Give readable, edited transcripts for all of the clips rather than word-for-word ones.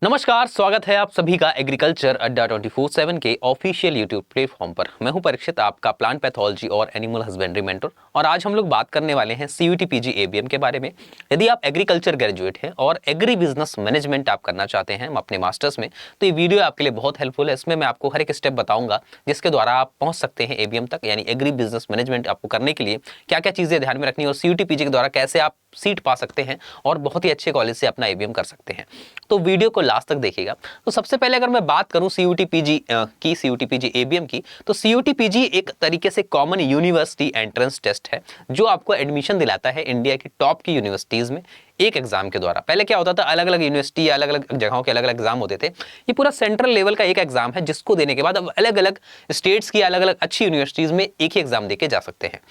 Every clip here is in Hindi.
नमस्कार, स्वागत है आप सभी का एग्रीकल्चर अड्डा 24/7 के ऑफिशियल यूट्यूब प्लेटफॉर्म पर। मैं हूं परीक्षित, आपका प्लांट पैथोलॉजी और एनिमल हस्बेंड्री मेंटर, और आज हम लोग बात करने वाले हैं सीयूटी पीजी एबीएम के बारे में। यदि आप एग्रीकल्चर ग्रेजुएट हैं और एग्री बिजनेस मैनेजमेंट आप करना चाहते हैं अपने मास्टर्स में, तो ये वीडियो आपके लिए बहुत हेल्पफुल है। इसमें मैं आपको हर एक स्टेप बताऊंगा जिसके द्वारा आप पहुंच सकते हैं एबीएम तक, यानी एग्री बिजनेस मैनेजमेंट आपको करने के लिए क्या क्या चीजें ध्यान में रखनी है और सीयूटी पीजी के द्वारा कैसे आप सीट पा सकते हैं और बहुत ही अच्छे कॉलेज से अपना एबीएम कर सकते हैं। तो वीडियो को लास्ट तक देखिएगा। तो सबसे पहले अगर मैं बात करूं सीयूटी पीजी एबीएम की, तो सीयूटी पीजी एक तरीके से कॉमन यूनिवर्सिटी एंट्रेंस टेस्ट है जो आपको एडमिशन दिलाता है इंडिया की टॉप की यूनिवर्सिटीज में एक एग्जाम के द्वारा। पहले क्या होता था, अलग अलग यूनिवर्सिटी अलग अलग जगहों के अलग अलग एग्जाम होते थे। ये पूरा सेंट्रल लेवल का एक एग्जाम है जिसको देने के बाद अब अलग अलग स्टेट्स की अलग अलग अच्छी यूनिवर्सिटीज में एक ही एग्जाम देके जा सकते हैं।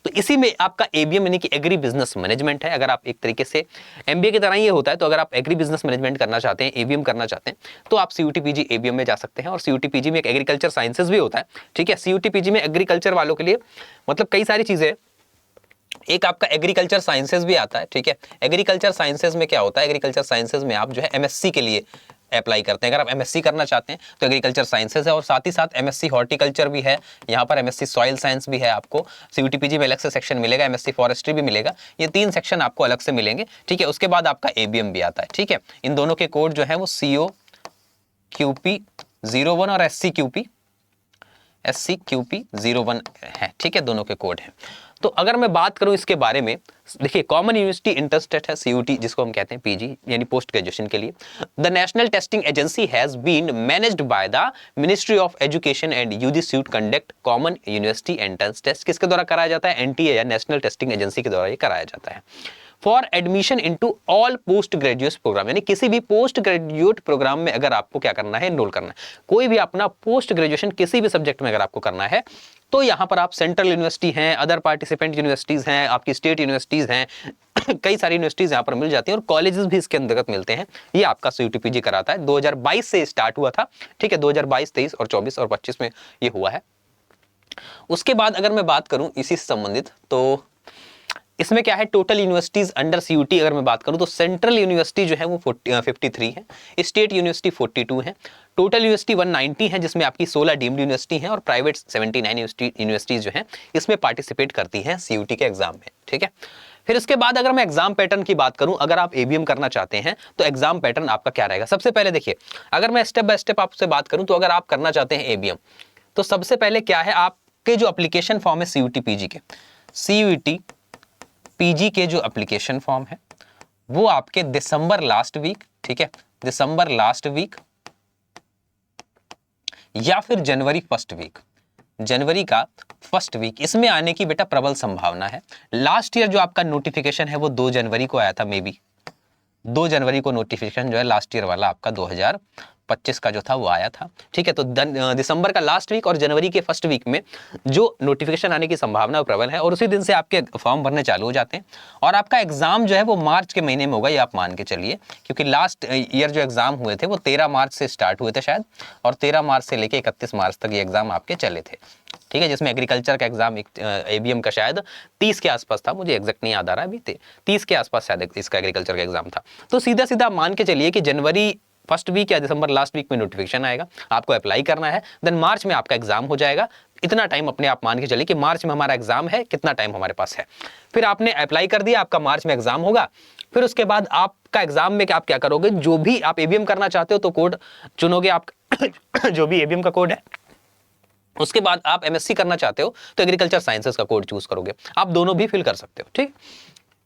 तो इसी में आपका एबीएम यानी कि एग्री बिजनेस मैनेजमेंट है। अगर आप एक तरीके से एमबीए की तरह ही होता है, तो अगर आप एग्री बिजनेस मैनेजमेंट करना चाहते हैं, एबीएम करना चाहते हैं, तो आप सीयूटी पीजी एबीएम में जा सकते हैं। और सीयूटी पीजी में एक एग्रीकल्चर साइंसेज भी होता है, ठीक है। सीयूटी पीजी में एग्रीकल्चर वालों के लिए मतलब कई सारी चीजें, एक आपका एग्रीकल्चर साइंसेज भी आता है, ठीक है। एग्रीकल्चर साइंसेज में क्या होता है, एग्रीकल्चर साइंसेज में आप जो है एमएससी के लिए अप्लाई करते हैं। अगर आप एमएससी करना चाहते हैं तो एग्रीकल्चर साइंसेज है, और साथ ही साथ एमएससी हॉर्टिकल्चर भी है, यहाँ पर एमएससी सॉइल साइंस भी है। आपको सीयूटी पीजी में अलग से सेक्शन मिलेगा, एमएससी फॉरेस्ट्री भी मिलेगा। ये 3 सेक्शन आपको अलग से मिलेंगे, ठीक है। उसके बाद आपका एबीएम भी आता है, ठीक है। इन दोनों के कोड जो है वो COQP01 और SCQP01 है, ठीक है। दोनों के कोड हैं। तो अगर मैं बात करूं इसके बारे में, देखिए कॉमन यूनिवर्सिटी इंटरेस्टेड है सीयूटी, जिसको हम कहते हैं पीजी यानी पोस्ट ग्रेजुएशन के लिए। The national testing agency has been managed by the ministry of education and UGC conduct common university entrance test. किसके द्वारा कराया जाता है? एनटीए या नेशनल टेस्टिंग एजेंसी के द्वारा ये कराया जाता है। For admission into all post graduate program, यानी किसी भी पोस्ट ग्रेजुएट प्रोग्राम में अगर आपको क्या करना है, एनरोल करना है, कोई भी अपना पोस्ट ग्रेजुएशन किसी भी सब्जेक्ट में अगर आपको करना है, तो यहां पर आप सेंट्रल यूनिवर्सिटी हैं, अदर पार्टिसिपेंट यूनिवर्सिटीज हैं, आपकी स्टेट यूनिवर्सिटीज हैं, कई सारी यूनिवर्सिटीज यहां पर मिल जाती हैं और कॉलेजेस भी इसके अंतर्गत मिलते हैं। ये आपका सीयूटी पीजी कराता है। 2022 से स्टार्ट हुआ था, ठीक है। 2022, 23 और 24 और 25 में ये हुआ है। उसके बाद अगर मैं बात करूं इसी से संबंधित, तो इसमें क्या है, टोटल यूनिवर्सिटीज अंडर सीयूटी अगर मैं बात करूं तो सेंट्रल यूनिवर्सिटी जो है वो 53 है, स्टेट यूनिवर्सिटी 42 है, टोटल यूनिवर्सिटी 190 है, जिसमें आपकी 16 डीम्ड यूनिवर्सिटी हैं और प्राइवेट 79 यूनिवर्सिटीज जो हैं इसमें पार्टिसिपेट करती हैं सीयूटी के एग्जाम में, ठीक है। फिर उसके बाद अगर मैं एग्जाम पैटर्न की बात करूं, अगर आप एबीएम करना चाहते हैं तो एग्जाम पैटर्न आपका क्या रहेगा। सबसे पहले देखिए, अगर मैं स्टेप बाय स्टेप आपसे बात करूं, तो अगर आप करना चाहते हैं एबीएम, तो सबसे पहले क्या है, आपके जो एप्लीकेशन फॉर्म है सीयूटी पीजी के, सीयूटी पीजी के जो एप्लीकेशन फॉर्म है वो आपके दिसंबर लास्ट वीक, ठीक है, दिसंबर लास्ट वीक या फिर जनवरी फर्स्ट वीक, जनवरी का फर्स्ट वीक, इसमें आने की बेटा प्रबल संभावना है। लास्ट ईयर जो आपका नोटिफिकेशन है वो 2 जनवरी को आया था, मे बी 2 जनवरी को नोटिफिकेशन जो है लास्ट ईयर वाला आपका 2025 का जो था वो आया था, ठीक है। तो दिसंबर का लास्ट वीक और जनवरी के फर्स्ट वीक में जो नोटिफिकेशन आने की संभावना प्रबल है, और उसी दिन से आपके फॉर्म भरने चालू हो जाते हैं। और आपका एग्जाम जो है वो मार्च के महीने में होगा, ये आप मान के चलिए, क्योंकि लास्ट ईयर जो एग्जाम हुए थे वो 13 मार्च से स्टार्ट हुए थे शायद, और 13 मार्च से लेकर 31 मार्च तक ये एग्जाम आपके चले थे, ठीक है। जिसमें एग्रीकल्चर का एग्जाम एबीएम का शायद 30 के आसपास था, मुझे एग्जैक्ट नहीं याद आ रहा है, अभी 30 के आसपास शायद इसका एग्रीकल्चर का एग्जाम था। तो सीधा सीधा मान के चलिए कि जनवरी फर्स्ट वीक या दिसंबर लास्ट वीक में नोटिफिकेशन आएगा, आपको अप्लाई करना है, देन मार्च में आपका एग्जाम हो जाएगा। इतना टाइम अपने आप मान के चलिए कि मार्च में हमारा एग्जाम है, कितना टाइम हमारे पास है। फिर आपने अप्लाई कर दिया, आपका मार्च में एग्जाम होगा। फिर उसके बाद आपका एग्जाम में आप क्या करोगे, जो भी आप एबीएम करना चाहते हो तो कोड चुनोगे आप जो भी एबीएम का कोड है। उसके बाद आप एमएससी करना चाहते हो तो एग्रीकल्चर साइंसेज का कोड चूज करोगे, आप दोनों भी फिल कर सकते हो, ठीक।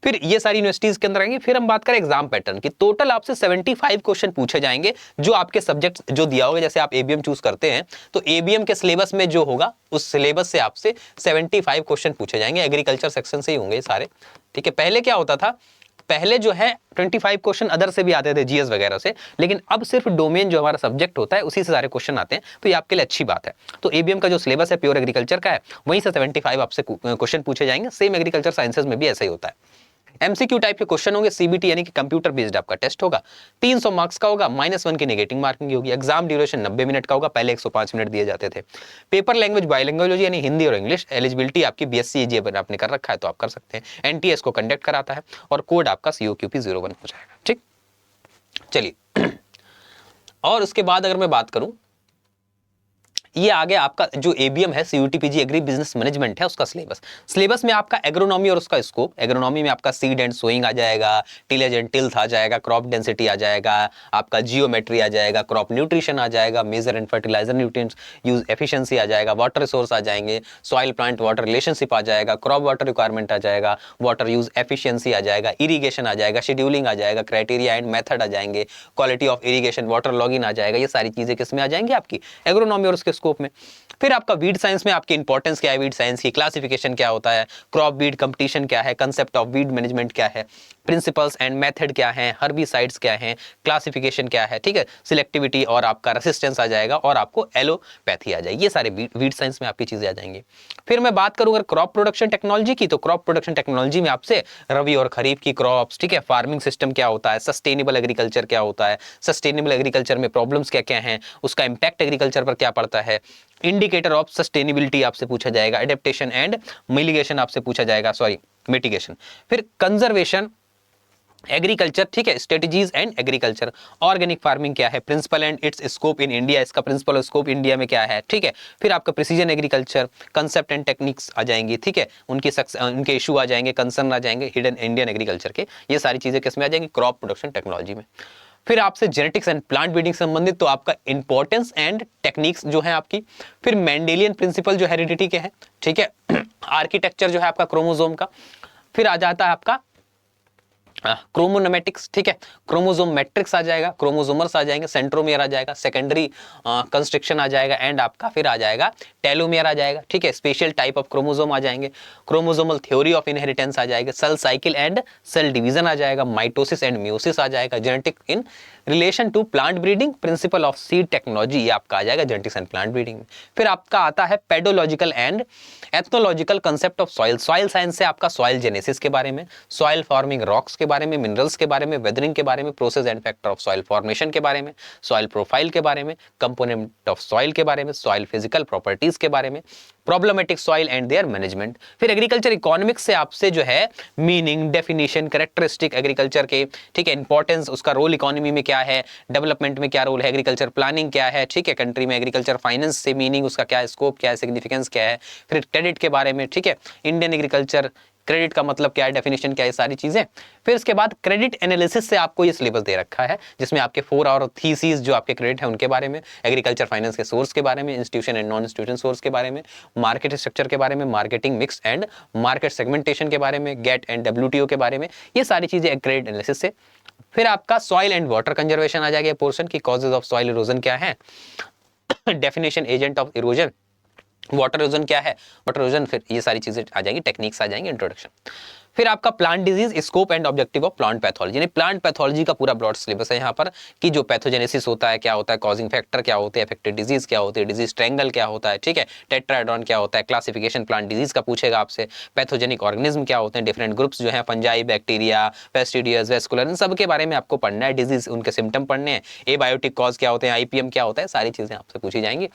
फिर ये सारी यूनिवर्सिटीज के अंदर आएंगे। फिर हम बात करें एग्जाम पैटर्न की, टोटल आपसे 75 क्वेश्चन पूछे जाएंगे जो आपके सब्जेक्ट जो दिया होगा। जैसे आप एबीएम चूज करते हैं तो एबीएम के सिलेबस में जो होगा उस सिलेबस से आपसे 75 क्वेश्चन पूछे जाएंगे, एग्रीकल्चर सेक्शन से ही होंगे सारे, ठीक है। पहले क्या होता था, पहले जो है 25 क्वेश्चन अदर से भी आते थे, जीएस वगैरह से, लेकिन अब सिर्फ डोमेन जो हमारा सब्जेक्ट होता है उसी से सारे क्वेश्चन आते हैं, तो ये आपके लिए अच्छी बात है। तो एबीएम का जो सिलेबस है प्योर एग्रीकल्चर का है, वहीं से 75 आपसे क्वेश्चन पूछे जाएंगे। सेम एग्रीकल्चर साइंसेज में भी ऐसा ही होता है। एमसीक्यू टाइप के क्वेश्चन होंगे, सीबीटी यानी कि कंप्यूटर बेस्ड आपका टेस्ट होगा, 300 मार्क्स का होगा, -1 की नेगेटिव मार्किंग होगी। एग्जाम ड्यूरेशन 90 मिनट का होगा, पहले 105 मिनट दिए जाते थे। पेपर लैंग्वेज बाइलैंग्वेज यानी हिंदी और इंग्लिश। एलिजिबिलिटी आपकी बीएससी एजी अगर आपने कर रखा है तो आप कर सकते हैं। एनटीएस को कंडक्ट कराता है और कोड आपका COQP01 हो जाएगा, ठीक। चलिए और उसके बाद अगर मैं बात करूं, ये आगे आपका जो एबीएम है, सीयूटीपीजी एग्री बिजनेस मैनेजमेंट है, उसका सिलेबस में आपका एग्रोनॉमी और उसका स्कोप, एग्रोनॉमी में आपका सीड एंड सोइंग आ जाएगा, टिलेज एंड टिल्थ आ जाएगा, क्रॉप डेंसिटी आ जाएगा, आपका जियोमेट्री आ जाएगा, क्रॉप न्यूट्रिशन आ जाएगा, major and fertiliser nutrients use efficiency आ जाएगा, वाटर रिसोर्स आ जाएंगे, सॉइल प्लांट वाटर रिलेशनशिप आ जाएगा, क्रॉप वाटर रिक्वायरमेंट आ जाएगा, वाटर यूज एफिशिएंसी आ जाएगा, इरिगेशन आ जाएगा, शेड्यूलिंग आ जाएगा, क्राइटेरिया एंड मेथड आ जाएंगे, quality of irrigation, water logging आ जाएगा। ये सारी चीजें किसमें आ जाएंगी? आपकी एग्रोनॉमी और उसके स्कोप में। फिर आपका वीड साइंस में आपकी इंपॉर्टेंस क्या है, वीड साइंस की क्लासिफिकेशन क्या होता है, क्रॉप वीड कंपटीशन क्या है, कंसेप्ट ऑफ वीड मैनेजमेंट क्या है, प्रिंसिपल्स एंड मेथड क्या है, हर्बिसाइड्स क्या है, क्लासिफिकेशन क्या है, ठीक है, सिलेक्टिविटी और आपका रेसिस्टेंस आ जाएगा, और आपको एलोपैथी आ जाएगी। ये सारे वीड साइंस में आपकी चीजें आ जाएंगी। फिर मैं बात करूं अगर क्रॉप प्रोडक्शन टेक्नोलॉजी की, तो क्रॉप प्रोडक्शन टेक्नोलॉजी में आपसे रबी और खरीफ की क्रॉप्स, ठीक है, फार्मिंग सिस्टम क्या होता है, सस्टेनेबल एग्रीकल्चर क्या होता है, सस्टेनेबल एग्रीकल्चर में प्रॉब्लम्स क्या क्या हैं, उसका इंपैक्ट एग्रीकल्चर पर क्या पड़ता है, इंडिकेटर ऑफ सस्टेनेबिलिटी आपसे पूछा जाएगा, एडेप्टेशन एंड मिटिगेशन आपसे पूछा जाएगा, मिटिगेशन। फिर कंजर्वेशन एग्रीकल्चर, ठीक है, strategies and agriculture, organic farming क्या है, principle and its scope in India, इसका प्रिंसिपल और स्कोप इंडिया में क्या है, ठीक है। फिर आपका precision agriculture, concept and techniques आ जाएंगी, ठीक है, उनके इशू आ जाएंगे, कंसर्न आ जाएंगे हिडन इंडियन एग्रीकल्चर के। ये सारी चीजें किसमें आ जाएंगी? क्रॉप प्रोडक्शन टेक्नोलॉजी में। फिर आपसे जेनेटिक्स एंड प्लांट ब्रीडिंग संबंधित तो आपका इंपॉर्टेंस एंड टेक्निक्स जो है आपकी। फिर मेंडेलियन प्रिंसिपल जो हेरिडिटी के हैं, ठीक है, आर्किटेक्चर जो है आपका क्रोमोसोम का। फिर आ जाता है आपका क्रोमोनोमेटिक्स, ठीक है, क्रोमोसोम मैट्रिक्स आ जाएगा, क्रोमोसोमर्स आ जाएंगे, सेंट्रोमियर आ जाएगा, सेकेंडरी कंस्ट्रक्शन आ जाएगा, एंड आपका फिर आ जाएगा टेलोमियर आ जाएगा, ठीक है, स्पेशल टाइप ऑफ क्रोमोसोम आ जाएंगे, क्रोमोसोमल थ्योरी ऑफ इनहेरिटेंस आ जाएगा, cell cycle and cell division आ जाएगा, माइटोसिस एंड म्यूसिस आ जाएगा, genetic in relation to plant breeding, principle of seed technology, ये आपका आ जाएगा जेनेटिक्स एंड प्लांट ब्रीडिंग में। फिर आपका आता है pedological and ethnological concept of soil, soil science से आपका सॉइल जेनेसिस के बारे में, सॉइल फॉर्मिंग रॉक्स के बारे में, मिनरल्स के बारे में, वेदरिंग के बारे में, process and factor of soil formation के बारे में, सॉइल प्रोफाइल के बारे में, कंपोनेंट ऑफ सॉइल के बारे में, सॉइल फिजिकल प्रॉपर्टीज के बारे में, problematic soil and there management. फिर एग्रीकल्चर इकोनॉमिक्स से आपसे जो है मीनिंग, डेफिनेशन, कैरेक्टरिस्टिक एग्रीकल्चर के, ठीक है, इंपॉर्टेंस, उसका रोल इकोनॉमी में क्या है, डेवलपमेंट में क्या रोल है, एग्रीकल्चर प्लानिंग क्या है, ठीक है, कंट्री में एग्रीकल्चर फाइनेंस से मीनिंग, उसका क्या स्कोप क्या है, सिग्निफिकेंस क्या है। फिर क्रेडिट के बारे में, ठीक है, इंडियन एग्रीकल्चर क्रेडिट का मतलब क्या है, डेफिनेशन क्या है, सारी चीजें। फिर इसके बाद क्रेडिट एनालिसिस से आपको ये सिलेबस दे रखा है, जिसमें आपके 4 और थीसिस जो आपके क्रेडिट है उनके बारे में, एग्रीकल्चर फाइनेंस के सोर्स के बारे में, institution and non institution source के बारे में, मार्केट स्ट्रक्चर के बारे में, marketing mix and market segmentation के बारे में, गेट एंड डब्ल्यूटीओ के बारे में, ये सारी चीजें क्रेडिट एनालिसिस से। फिर आपका सॉइल एंड वाटर कंजर्वेशन आ जाएगा पोर्शन की, कॉजेज ऑफ सॉइल इरोजन क्या है, definition agent of erosion, water erosion क्या है, वाटर इरोजन, फिर ये सारी चीजें आ जाएंगी, टेक्निक्स आ जाएंगी, इंट्रोडक्शन। फिर आपका plant disease scope and objective of plant pathology, यानी प्लांट पैथोलॉजी का पूरा ब्रॉड सिलेबस है यहाँ पर, कि जो पैथोजेनेसिस होता है क्या होता है, कॉजिंग फैक्टर क्या होते हैं, अफेक्टेड डिजीज क्या होती है, डिजीज ट्रायंगल क्या होता है, ठीक है, टेट्राहेड्रॉन क्या होता है, क्लासिफिकेशन प्लांट डिजीज का पूछेगा आपसे, पैथोजेनिक ऑर्गेनिज्म क्या होते हैं, डिफरेंट ग्रुप्स जो है, फंजाई, बैक्टीरिया, पेस्टिडियस, वेस्कुलर, इन सब के बारे में आपको पढ़ना है, डिजीज उनके सिम्टम पढ़ने हैं, एबायोटिक कॉज क्या होते हैं, आईपीएम क्या होता है, सारी चीजें आपसे पूछी जाएंगी।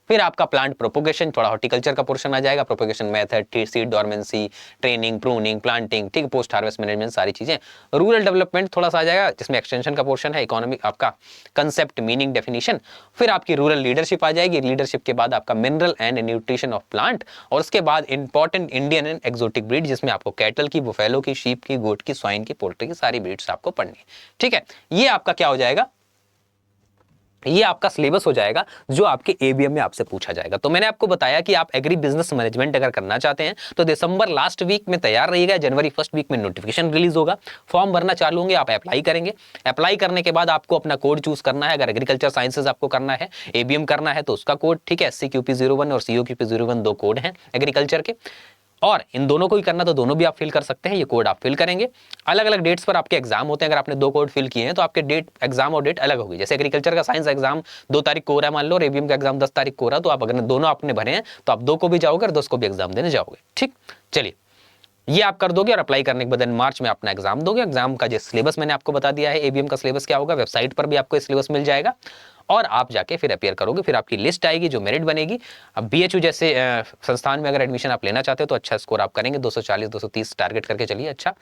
फिर आपका प्लांट प्रोपोगेशन, थोड़ा हॉर्टिकल्चर का पोर्शन आ जाएगा, propagation method, seed dormancy, training, pruning, planting, ठीक, पोस्ट हार्वेस्ट मैनेजमेंट, सारी चीजें। रूरल डेवलपमेंट थोड़ा सा आ जाएगा, जिसमें एक्सटेंशन का पोर्शन है, इकोनॉमिक आपका कंसेप्ट, मीनिंग, डेफिनेशन। फिर आपकी रूरल लीडरशिप आ जाएगी, लीडरशिप के बाद आपका mineral and nutrition of plant, और उसके बाद important Indian and exotic breed, जिसमें आपको कैटल की, बुफेलो की, शीप की, गोट की, स्वाइन की, पोल्ट्री की, सारी ब्रीड्स आपको पढ़नी है, ठीक है। ये आपका क्या हो जाएगा, ये आपका सिलेबस हो जाएगा जो आपके एबीएम में आपसे पूछा जाएगा। तो मैंने आपको बताया कि आप एग्री बिजनेस मैनेजमेंट अगर करना चाहते हैं तो दिसंबर लास्ट वीक में तैयार रहिएगा, जनवरी फर्स्ट वीक में नोटिफिकेशन रिलीज होगा, फॉर्म भरना चालू होंगे, आप अप्लाई करेंगे। अप्लाई करने के बाद आपको अपना कोड चूज करना है, अगर एग्रीकल्चर साइंसेज आपको करना है, एबीएम करना है तो उसका कोड, ठीक है, SCQP01 और COQP01 दो कोड हैं एग्रीकल्चर के, और इन दोनों को ही करना तो दोनों भी आप फिल कर सकते हैं, ये कोड आप फिल करेंगे। अलग अलग डेट्स पर आपके एग्जाम होते हैं, अगर आपने 2 कोड फिल किए हैं तो आपके डेट, एग्जाम और डेट अलग होगी। जैसे एग्रीकल्चर का साइंस एग्जाम 2 तारीख को हो रहा है मान लो, और एबीएम का एग्जाम 10 तारीख को हो रहा है, तो आप अगर दोनों आपने भरे हैं तो आप 2 को भी जाओगे और 10 को भी एग्जाम देने जाओगे, ठीक। चलिए, ये आप कर दोगे और अप्लाई करने के बाद मार्च में अपना एग्जाम दोगे। एग्जाम का जो सिलेबस मैंने आपको बता दिया है, एबीएम का सिलेबस क्या होगा, वेबसाइट पर भी आपको सिलेबस मिल जाएगा, और आप जाके फिर अपियर करोगे, फिर आपकी लिस्ट आएगी जो मेरिट बनेगी। अब बीएचयू जैसे संस्थान में अगर एडमिशन आप लेना चाहते हो तो अच्छा स्कोर आप करेंगे, 240 230 टारगेट करके चलिए, अच्छा,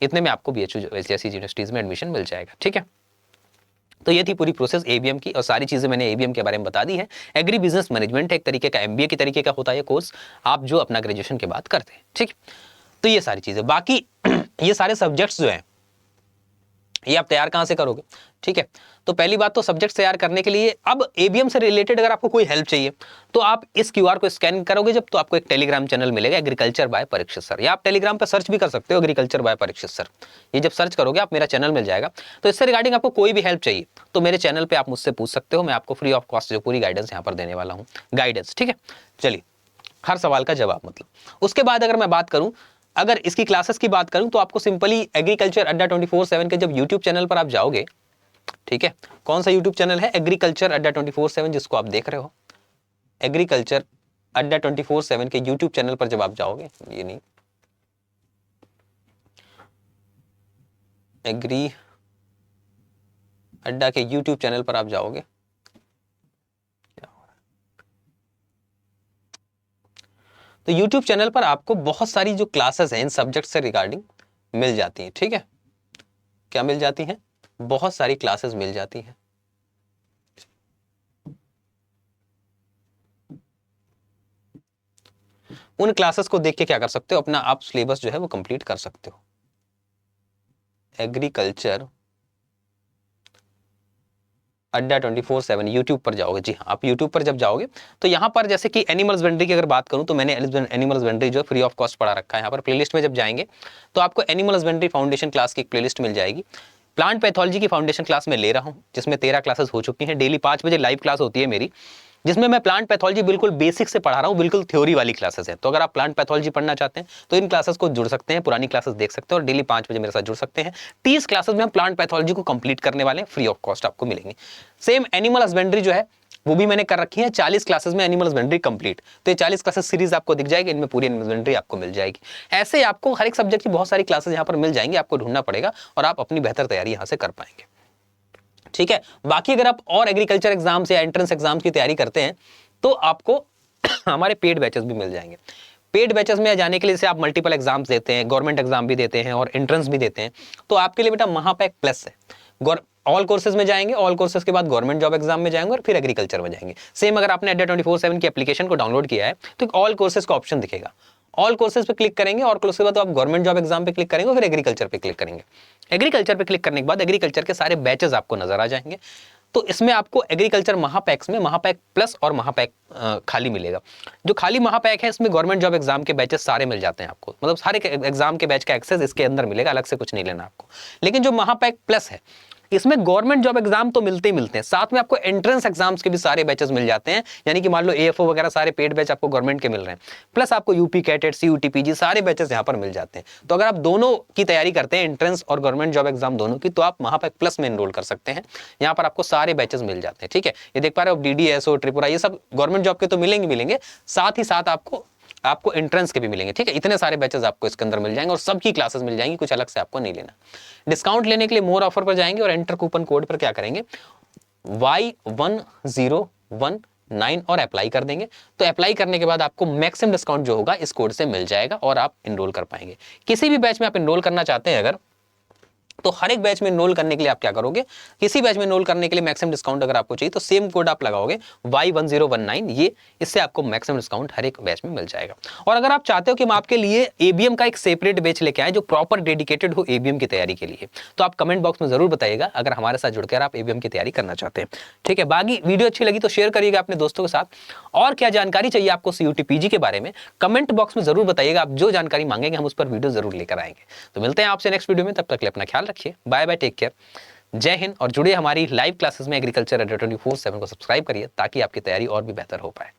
इतने में आपको बीएचयू जैसी यूनिवर्सिटीज में एडमिशन मिल जाएगा, ठीक है। तो ये थी पूरी प्रोसेस एबीएम की और सारी चीजें मैंने एबीएम के बारे में बता दी है। एग्री बिजनेस मैनेजमेंट एक तरीके का एमबीए की तरीके का होता है कोर्स, आप जो अपना ग्रेजुएशन के बाद करते हैं। ठीक, तो ये सारी चीजें, बाकी ये सारे सब्जेक्ट्स जो हैं ये आप तैयार कहां से करोगे? ठीक है, तो पहली बात तो सब्जेक्ट तैयार करने के लिए अब एबीएम से रिलेटेड अगर आपको कोई हेल्प चाहिए तो आप इस क्यूआर को स्कैन करोगे जब, तो आपको एक टेलीग्राम चैनल मिलेगा एग्रीकल्चर बाय परीक्षित सर, या आप टेलीग्राम पर सर्च भी कर सकते हो एग्रीकल्चर बाय परीक्षित सर। ये जब सर्च करोगे आप मेरा चैनल मिल जाएगा। तो इससे रिगार्डिंग आपको कोई भी हेल्प चाहिए तो मेरे चैनल पर आप मुझसे पूछ सकते हो, मैं आपको फ्री ऑफ कॉस्ट जो पूरी गाइडेंस यहाँ पर देने वाला हूँ, गाइडेंस। ठीक है, चलिए, हर सवाल का जवाब मतलब। उसके बाद अगर मैं बात करूं, अगर इसकी क्लासेस की बात करूं तो आपको सिंपली एग्रीकल्चर अड्डा 24/7 के जब यूट्यूब चैनल पर आप जाओगे, ठीक है, कौन सा यूट्यूब चैनल है? एग्रीकल्चर अड्डा 24/7 जिसको आप देख रहे हो, एग्रीकल्चर अड्डा 24/7 के यूट्यूब चैनल पर जब आप जाओगे, ये नहीं, एग्री अड्डा के यूट्यूब चैनल पर आप जाओगे, तो YouTube चैनल पर आपको बहुत सारी जो क्लासेस हैं इन सब्जेक्ट से रिगार्डिंग मिल जाती हैं। ठीक है, क्या मिल जाती हैं? बहुत सारी क्लासेस मिल जाती हैं। उन क्लासेस को देख के क्या कर सकते हो, अपना आप सिलेबस जो है वो कंप्लीट कर सकते हो। एग्रीकल्चर अड्डा 24/7 यूट्यूब पर जाओगे, जी हाँ, आप यूट्यूब पर जब जाओगे तो यहाँ पर जैसे कि एनिमल हस्बेंड्री की अगर बात करूँ तो मैंने एनिमल हस्बेंड्री जो फ्री ऑफ कॉस्ट पढ़ा रखा है। यहाँ पर प्लेलिस्ट में जब जाएंगे तो आपको एनिमल हस्बेंड्री फाउंडेशन क्लास की एक प्लेलिस्ट मिल जाएगी। प्लांट पैथोलॉजी की फाउंडेशन क्लास में ले रहा हूँ जिसमें 13 क्लासेस हो चुकी हैं। डेली 5 बजे लाइव क्लास होती है मेरी, जिसमें मैं प्लांट पैथोलॉजी बिल्कुल बेसिक से पढ़ा रहा हूँ, बिल्कुल थ्योरी वाली क्लासेस है। तो अगर आप प्लांट पैथोलॉजी पढ़ना चाहते हैं तो इन क्लासेस को जुड़ सकते हैं, पुरानी क्लासेस देख सकते हैं और डेली 5 बजे मेरे साथ जुड़ सकते हैं। 30 क्लासेस में हम प्लांट पैथोलॉजी को कंप्लीट करने वाले हैं, फ्री ऑफ कॉस्ट आपको मिलेंगे। सेम एनिमल हस्बेंड्री जो है वो भी मैंने कर रखी है, 40 क्लासेस में एनिमल हस्बेंड्री कंप्लीट। तो ये 40 क्लासेस सीरीज आपको दिख जाएगी, इनमें पूरी एनिमल हस्बेंड्री आपको मिल जाएगी। ऐसे आपको हर एक सब्जेक्ट की बहुत सारी क्लासेस यहाँ पर मिल जाएंगी, आपको ढूंढना पड़ेगा और आप अपनी बेहतर तैयारी यहाँ से कर पाएंगे। ठीक है, बाकी अगर आप और एग्रीकल्चर एग्जाम्स या एंट्रेंस एग्जाम्स की तैयारी करते हैं तो आपको हमारे पेड बैचेस भी मिल जाएंगे। पेड बैचेस में जाने के लिए जैसे आप मल्टीपल एग्जाम्स देते हैं, गवर्नमेंट एग्जाम भी देते हैं और एंट्रेंस भी देते हैं, तो आपके लिए बेटा महापैक प्लस है। ऑल कोर्सेज में जाएंगे, ऑल कोर्सेज के बाद गवर्नमेंट जॉब एग्जाम में जाएंगे और फिर एग्रीकल्चर में जाएंगे। सेम अगर आपने अड्डा 24/7 की एप्लीकेशन को डाउनलोड किया है तो ऑल कोर्सेज का ऑप्शन दिखेगा, ऑल कोर्सेज पे क्लिक करेंगे और उसके बाद आप गवर्नमेंट जॉब एग्जाम पे क्लिक करेंगे और फिर एग्रीकल्चर पे क्लिक करेंगे। एग्रीकल्चर पे क्लिक करने के बाद एग्रीकल्चर के सारे बैचेस आपको नजर आ जाएंगे। तो इसमें आपको एग्रीकल्चर महापैक्स में महापैक प्लस और महापैक खाली मिलेगा। जो खाली महापैक है इसमें गवर्नमेंट जॉब एग्जाम के बैचेस सारे मिल जाते हैं आपको, मतलब सारे एग्जाम के बैच का एक्सेस इसके अंदर मिलेगा, अलग से कुछ नहीं लेना आपको। लेकिन जो महापैक प्लस है इसमें गवर्नमेंट जॉब एग्जाम तो मिलते ही मिलते हैं, साथ में आपको एंट्रेंस एग्जाम्स के भी सारे बैचेस मिल जाते हैं। यानी कि मान लो एएफओ वगैरह सारे पेड बैच आपको गवर्नमेंट के मिल रहे हैं, प्लस आपको यूपी कैटेट, सीयूटी, पीजी सारे बैचेस यहाँ पर मिल जाते हैं। तो अगर आप दोनों की तैयारी करते हैं, एंट्रेंस और गवर्नमेंट जॉब एग्जाम दोनों की, तो आप महापैक प्लस में एनरोल कर सकते हैं। यहाँ पर आपको सारे बैचेस मिल जाते हैं। ठीक है, ये देख पा रहे हो डीडीएसओ, त्रिपुरा, ये सब गवर्नमेंट जॉब के तो मिलेंगे, साथ ही साथ आपको एंट्रेंस के भी मिलेंगे। ठीक है, इतने सारे बैचेस आपको इसके अंदर मिल जाएंगे और सबकी क्लासेस मिल जाएंगी, कुछ अलग से आपको नहीं लेना। डिस्काउंट लेने के लिए मोर ऑफर पर जाएंगे और एंटर कूपन कोड पर क्या करेंगे, Y1019 और अप्लाई कर देंगे। तो अप्लाई करने के बाद आपको मैक्सिमम डिस्काउंट जो होगा इस कोड से मिल जाएगा और आप एनरोल कर पाएंगे। किसी भी बैच में आप एनरोल करना चाहते हैं अगर, तो हर एक बैच में एनरोल करने के लिए आप क्या करोगे, किसी बैच में एनरोल करने के लिए मैक्सिमम डिस्काउंट अगर आपको चाहिए तो सेम कोड आप लगाओगे Y1019, ये इससे आपको मैक्सिमम डिस्काउंट हर एक बैच में मिल जाएगा। और अगर आप चाहते हो कि हम आपके लिए एबीएम का एक सेपरेट बैच लेके आए जो प्रॉपर डेडिकेटेड हो एबीएम की तैयारी के लिए, तो आप कमेंट बॉक्स में जरूर बताइएगा अगर हमारे साथ जुड़कर आप एबीएम की तैयारी करना चाहते हैं। ठीक है, बाकी वीडियो अच्छी लगी तो शेयर करिएगा अपने दोस्तों के साथ। और क्या जानकारी चाहिए आपको सीयूटी पीजी के बारे में कमेंट बॉक्स में जरूर बताइएगा, आप जो जानकारी मांगेंगे हम उस पर वीडियो जरूर लेकर आएंगे। तो मिलते हैं आपसे नेक्स्ट वीडियो में, तब तक के लिए अपना ख्याल रखिए, बाय बाय, टेक केयर, जय हिंद। और जुड़िए हमारी लाइव क्लासेस में एग्रीकल्चर अड्डा 24/7 को सब्सक्राइब करिए ताकि आपकी तैयारी और भी बेहतर हो पाए।